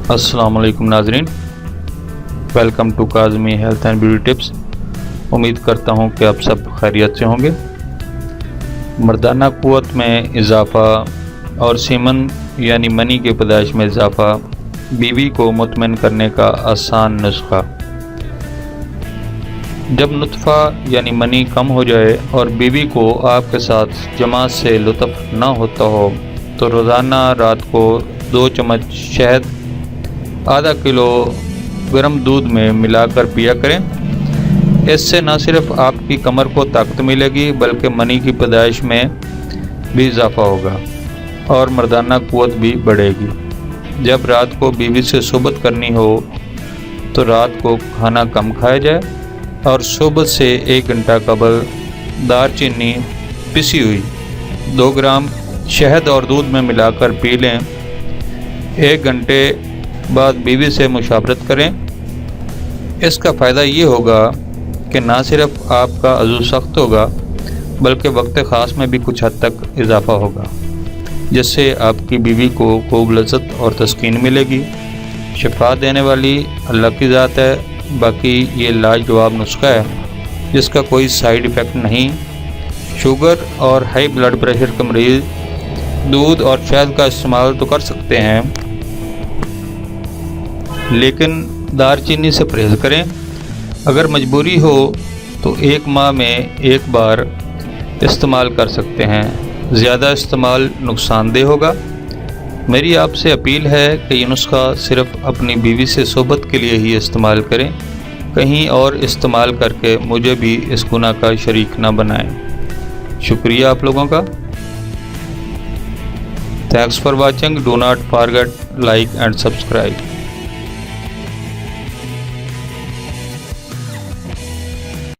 अस्सलाम वालेकुम नाजरीन, welcome to Kazmi health and beauty tips. उम्मीद करता हूँ कि आप सब खैरियत से होंगे। मर्दाना क़ुव्वत में इजाफ़ा और सीमन यानी मनी की पैदाइश में इजाफ़ा, बीवी को मुतमईन करने का आसान नुस्खा। जब नुतफ़ा यानी मनी कम हो जाए और बीवी को आपके साथ जमात से लुत्फ़ ना होता हो तो रोज़ाना रात को 2 चम्मच शहद आधा किलो गर्म दूध में मिलाकर पिया करें। इससे न सिर्फ आपकी कमर को ताकत मिलेगी बल्कि मनी की पैदाइश में भी इजाफ़ा होगा और मर्दाना क़ुव्वत भी बढ़ेगी। जब रात को बीवी से सोबत करनी हो तो रात को खाना कम खाया जाए और सोबत से 1 घंटा कबल दालचीनी पिसी हुई 2 ग्राम शहद और दूध में मिलाकर पी लें। 1 घंटे बाद बीवी से मुशावरत करें। इसका फ़ायदा ये होगा कि ना सिर्फ आपका अज़ू सख्त होगा बल्कि वक्त ख़ास में भी कुछ हद तक इजाफ़ा होगा, जिससे आपकी बीवी को खूब लज़्ज़त और तस्कीन मिलेगी। शिफा देने वाली अल्लाह की ज़ात है। बाकी ये लाजवाब नुस्खा है जिसका कोई साइड इफ़ेक्ट नहीं। शुगर और हाई ब्लड प्रेशर के मरीज़ दूध और शहद का इस्तेमाल तो कर सकते हैं, लेकिन दालचीनी से परहेज़ करें। अगर मजबूरी हो तो 1 माह में 1 बार इस्तेमाल कर सकते हैं। ज़्यादा इस्तेमाल नुकसानदेह होगा। मेरी आपसे अपील है कि ये नुस्खा सिर्फ़ अपनी बीवी से सोबत के लिए ही इस्तेमाल करें। कहीं और इस्तेमाल करके मुझे भी इस गुनाह का शरीक ना बनाएं। शुक्रिया आप लोगों का। Thanks for watching. Do not forget like and subscribe.